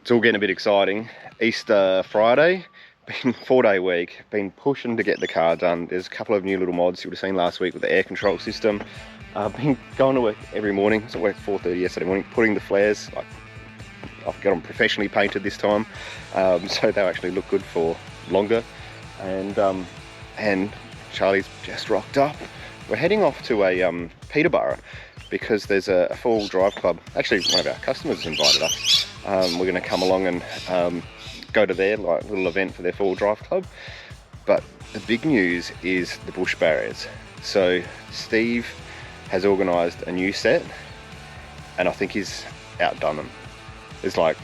It's all getting a bit exciting. Easter Friday, been 4-day week, been pushing to get the car done. There's a couple of new little mods you would have seen last week with the air control system. I've been going to work every morning, so I worked 4:30 yesterday morning, putting the flares, like, I've got them professionally painted this time, so they'll actually look good for longer. And Charlie's just rocked up. We're heading off to a Peterborough because there's a 4-wheel drive club. Actually, one of our customers invited us. We're going to come along and go to their little event for their 4-wheel drive club. But the big news is the BushBarriers. So Steve has organised a new set, and I think he's outdone them. It's not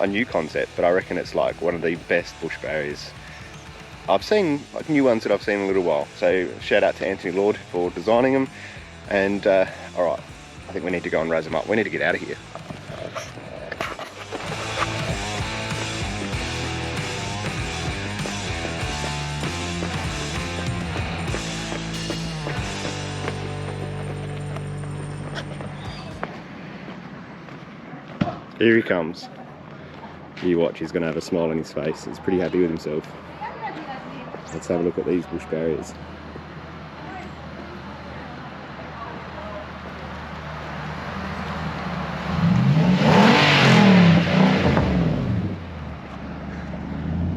a new concept, but I reckon it's like one of the best BushBarriers I've seen, like new ones that I've seen in a little while. So shout out to Antony Lord for designing them. And all right, I think we need to go and razz them up. We need to get out of here. Here he comes. You watch, he's going to have a smile on his face. He's pretty happy with himself. Let's have a look at these BushBarriers.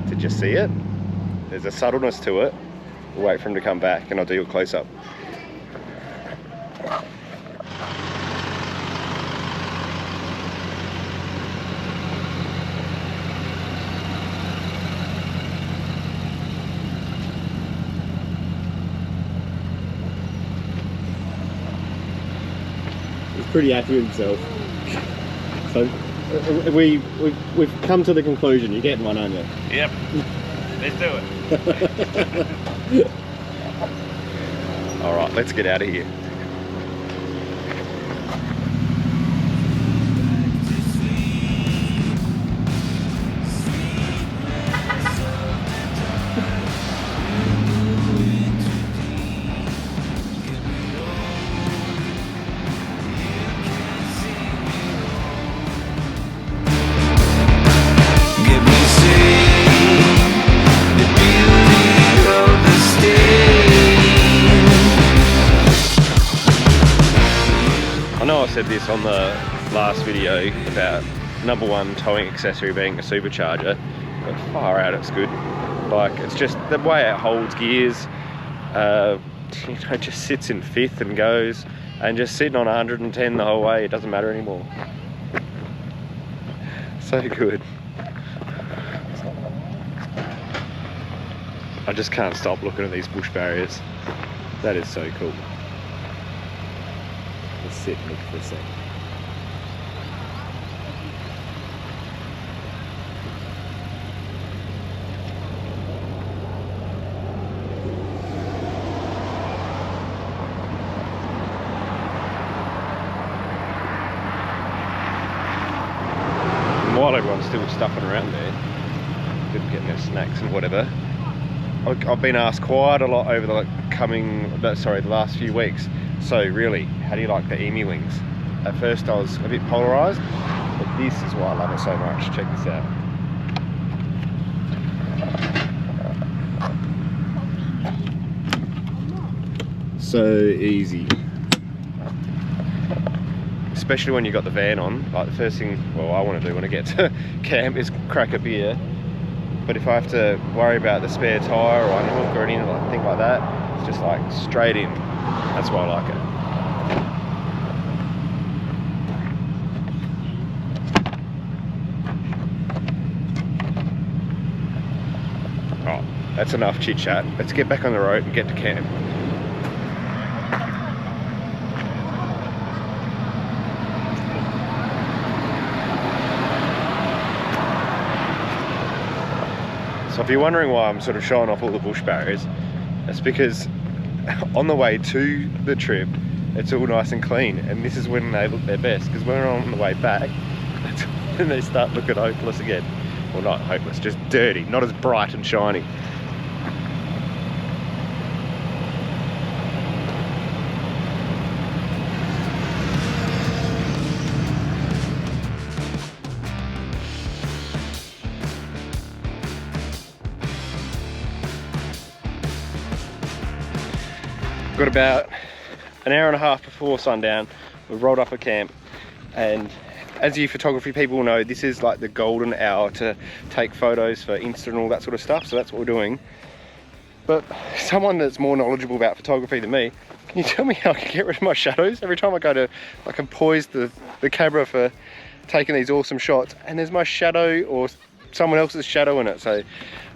Did you see it? There's a subtleness to it. We'll wait for him to come back and I'll do a close-up. Pretty happy with himself. So we've come to the conclusion. You're getting one, aren't you? Yep. Let's do it. All right, let's get out of here. I know I said this on the last video about #1 towing accessory being a supercharger, but far out it's good. Like, it's just the way it holds gears, it just sits in fifth and goes, and just sitting on 110 the whole way, it doesn't matter anymore. So good. I just can't stop looking at these BushBarriers. That is so cool. Let's sit and look for a second. And while everyone's still stuffing around there, getting their snacks and whatever, I've been asked quite a lot over the last few weeks. So really, how do you like the Emu Wings? At first I was a bit polarised, but this is why I love it so much. Check this out. So easy. Especially when you've got the van on. Like, the first thing, well, I want to do when I get to camp is crack a beer. But if I have to worry about the spare tyre or unhook or anything like that, it's just like straight in. That's why I like it. Oh, that's enough chit chat. Let's get back on the road and get to camp. So if you're wondering why I'm sort of showing off all the BushBarriers, it's because on the way to the trip, it's all nice and clean, and this is when they look their best, because when we're on the way back, that's when they start looking hopeless again. Well, not hopeless, just dirty, not as bright and shiny. Got about an hour and a half before sundown. We've rolled up a camp, and as you photography people know, this is like the golden hour to take photos for Insta and all that sort of stuff, so that's what we're doing. But someone that's more knowledgeable about photography than me, can you tell me how I can get rid of my shadows? Every time I go to, I can poise the camera for taking these awesome shots, and there's my shadow or someone else's shadow in it, so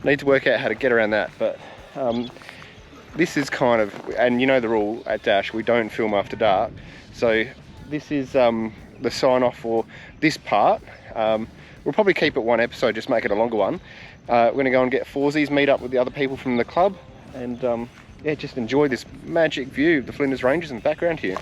I need to work out how to get around that. But this is kind of, and you know the rule at Dash, we don't film after dark, so this is the sign off for this part. We'll probably keep it one episode, just make it a longer one. We're gonna go and get Forsies, meet up with the other people from the club, and yeah, just enjoy this magic view of the Flinders Ranges in the background here.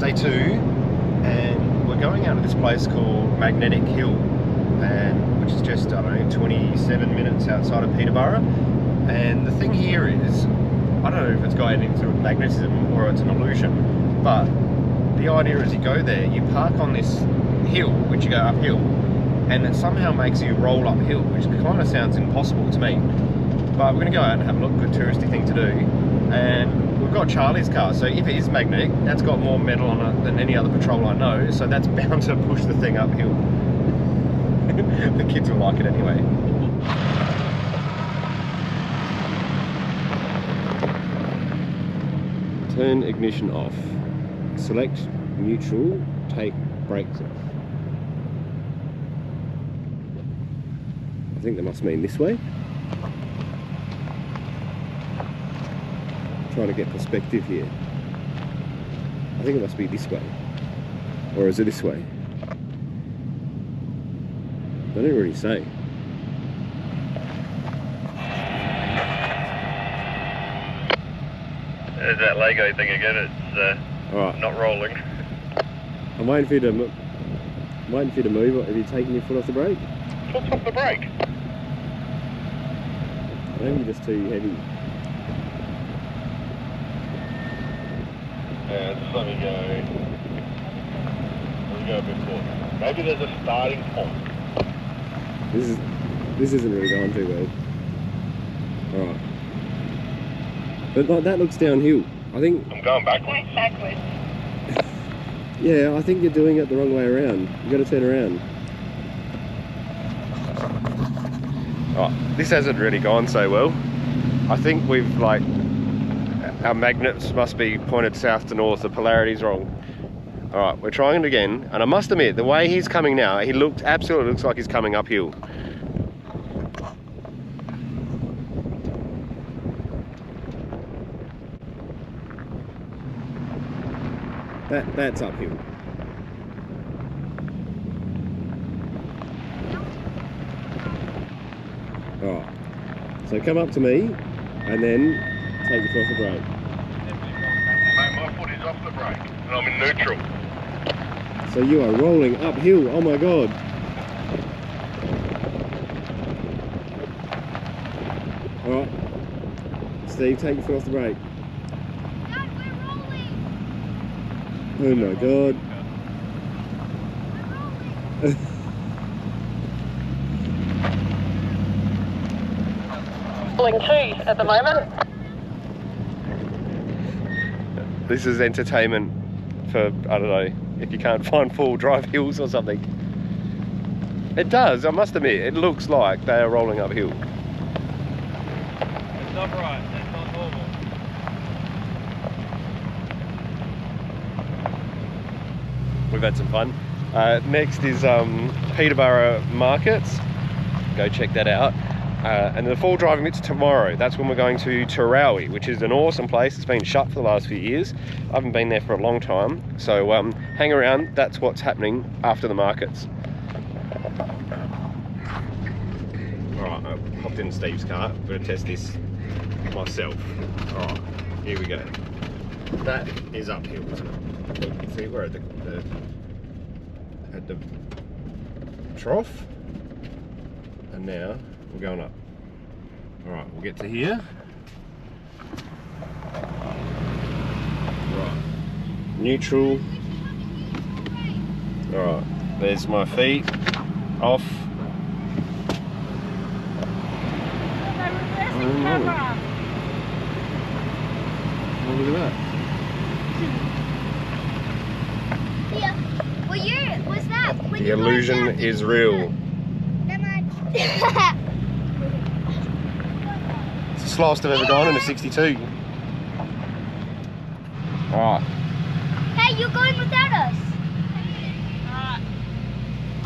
Day 2, and we're going out of this place called Magnetic Hill, and which is just, I don't know, 27 minutes outside of Peterborough. And the thing here is, I don't know if it's got anything to do with magnetism or it's an illusion, but the idea is you go there, you park on this hill, which you go uphill, and it somehow makes you roll uphill, which kind of sounds impossible to me. But we're going to go out and have a look, good touristy thing to do. And we've got Charlie's car, so if it is magnetic, that's got more metal on it than any other patrol I know, so that's bound to push the thing uphill. The kids will like it anyway. Turn ignition off. Select neutral, take brakes off. I think that must mean this way. Trying to get perspective here. I think it must be this way. Or is it this way? They don't really say. There's that Lego thing again, it's Alright. not rolling. I'm waiting for you to move. Have you taken your foot off the brake? Foot's off the brake. I think you're just too heavy. Yeah, just let me go a bit forward. Maybe there's a starting point. This isn't really going too well. Alright. But like, that looks downhill. I think... I'm going backwards. Going backwards. Yeah, I think you're doing it the wrong way around. You got to turn around. Oh, this hasn't really gone so well. I think we've like... Our magnets must be pointed south to north, the polarity's wrong. Alright, we're trying it again, and I must admit, the way he's coming now, he absolutely looks like he's coming uphill. That's uphill. Alright, so come up to me, and then take your foot off the brake. Mate, my foot is off the brake, and I'm in neutral. So you are rolling uphill, oh my god. Alright, Steve, take your foot off the brake. Dad, we're rolling. Oh my god. Rolling 2 at the moment. This is entertainment for, I don't know, if you can't find full drive hills or something. It does, I must admit, it looks like they are rolling uphill. It's not right, that's not normal. We've had some fun. Next is Peterborough Markets. Go check that out. And the fall driving bit's tomorrow. That's when we're going to Terowie, which is an awesome place. It's been shut for the last few years. I haven't been there for a long time. So hang around, that's what's happening after the markets. Alright, I hopped in Steve's car. I'm going to test this myself. Alright, here we go. That is uphill, isn't it? See where the at the trough, and now we're going up. Alright, we'll get to here. Right, neutral. Alright, there's my feet off. Oh, look at that. Yeah. Well, was that? The illusion is real. It's the slowest I've ever gone in a 62. Alright. Hey, you're going without us.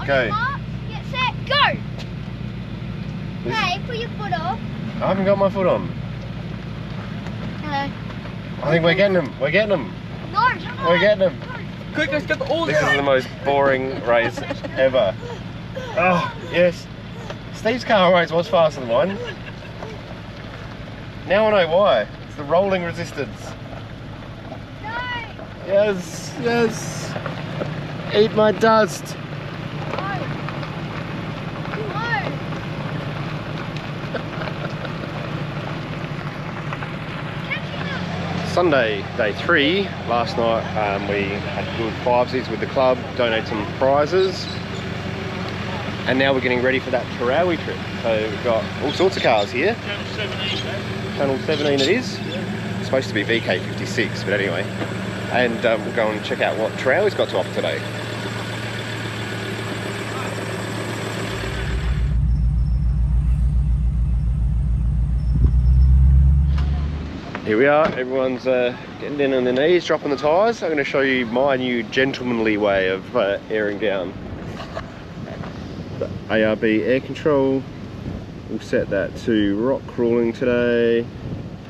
Okay. Get set, go! Hey, put your foot up. I haven't got my foot on. Hello. I think we're getting them. We're getting them. No, We're getting them. Quick, let's get the oars This out. is the most boring race ever. Oh, yes. Steve's car always was faster than mine. Now I know why. It's the rolling resistance. No. Yes, yes. Eat my dust. Sunday, day 3. Last night we had good fivesies with the club, donated some prizes, and now we're getting ready for that Terowie trip. So we've got all sorts of cars here. Channel 17 it is. It's supposed to be VK56, but anyway. And we'll go and check out what Terowie's got to offer today. Here we are, everyone's getting down on their knees, dropping the tyres. I'm going to show you my new gentlemanly way of airing down. The ARB air control, we'll set that to rock crawling today,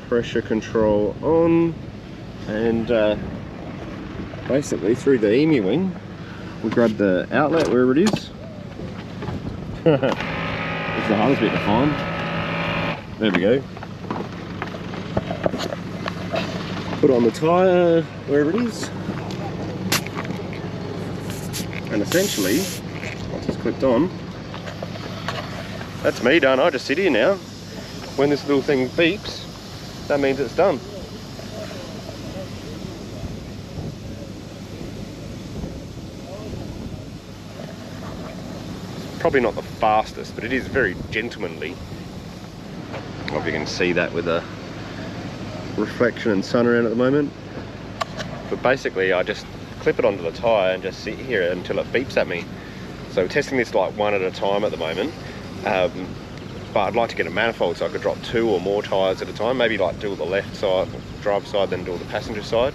pressure control on, and basically through the Emu Wing, we'll grab the outlet wherever it is. It's the hardest bit to find. There we go. Put it on the tyre, wherever it is, and essentially, once it's clipped on, that's me done. I just sit here now. When this little thing beeps, that means it's done. It's probably not the fastest, but it is very gentlemanly. I don't know if you can see that with a reflection and sun around at the moment, but basically I just clip it onto the tyre and just sit here until it beeps at me. So we're testing this like one at a time at the moment, but I'd like to get a manifold so I could drop 2 or more tyres at a time, maybe like do the left side, driver side, then do the passenger side.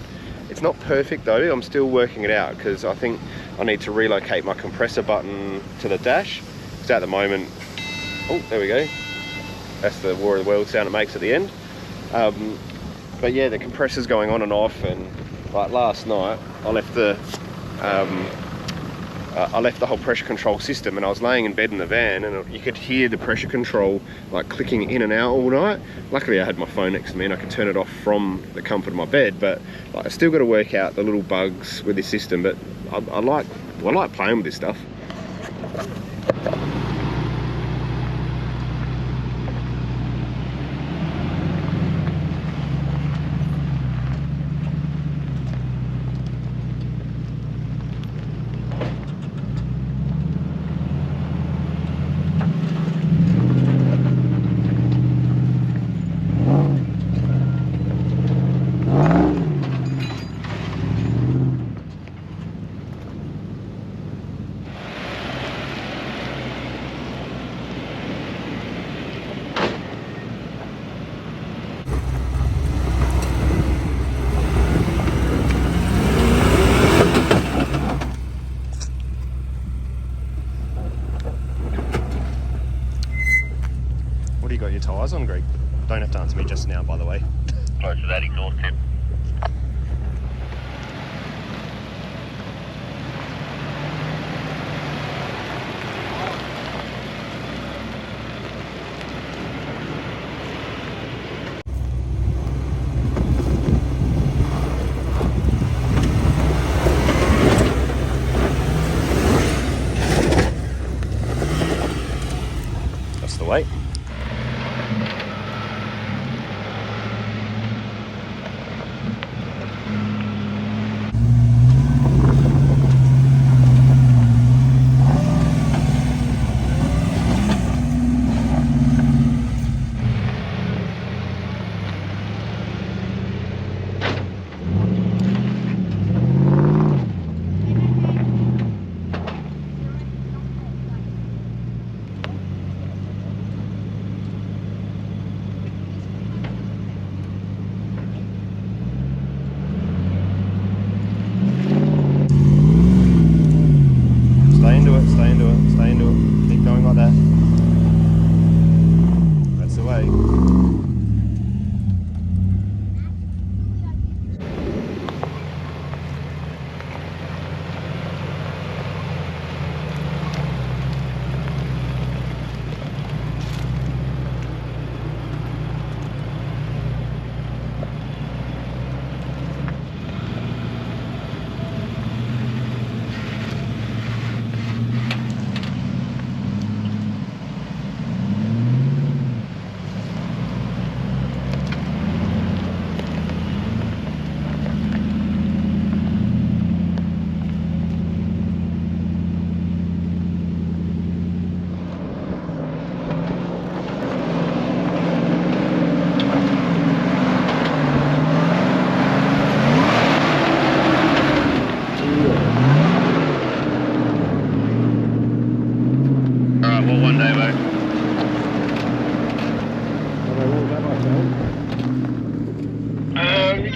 It's not perfect though, I'm still working it out because I think I need to relocate my compressor button to the dash, because at the moment, oh there we go, that's the War of the World sound it makes at the end. But yeah, the compressor's going on and off, and like last night I left the whole pressure control system, and I was laying in bed in the van and you could hear the pressure control like clicking in and out all night. Luckily I had my phone next to me and I could turn it off from the comfort of my bed, but like, I still got to work out the little bugs with this system, but I like playing with this stuff. What do you got your tyres on, Greg? Don't have to answer me just now, by the way. Close to that exhaust tip.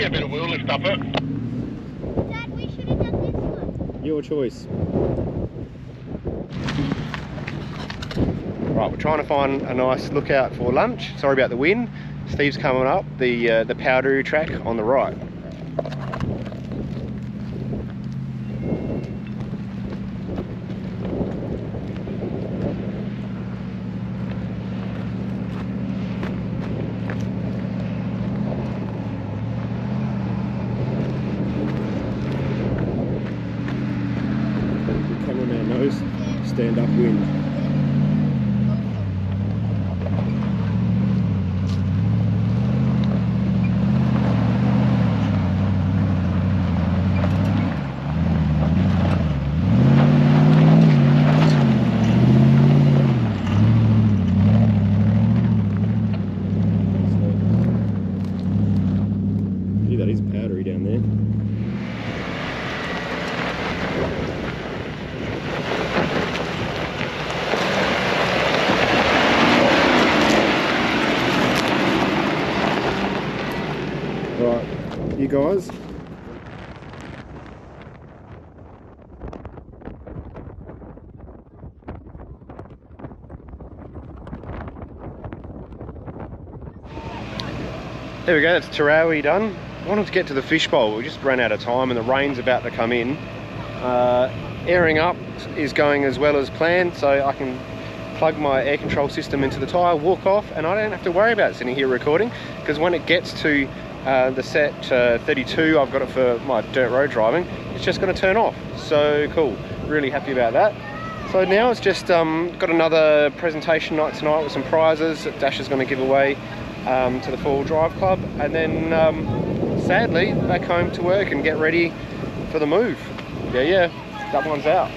Yeah, a bit of wheel lift up it. Dad, we should have done this one. Your choice. Right, we're trying to find a nice lookout for lunch. Sorry about the wind. Steve's coming up the powdery track on the right. Cameraman knows, stand up wind. Gee, that is powdery down there. Right, you guys. There we go, that's Terowie done. I wanted to get to the fish bowl, we just ran out of time and the rain's about to come in. Airing up is going as well as planned, so I can plug my air control system into the tyre, walk off, and I don't have to worry about sitting here recording, because when it gets to the set 32, I've got it for my dirt road driving, it's just going to turn off. So cool, really happy about that. So now it's just got another presentation night tonight with some prizes that Dash is going to give away to the 4wd Drive Club, and then sadly back home to work and get ready for the move. Yeah, that one's out.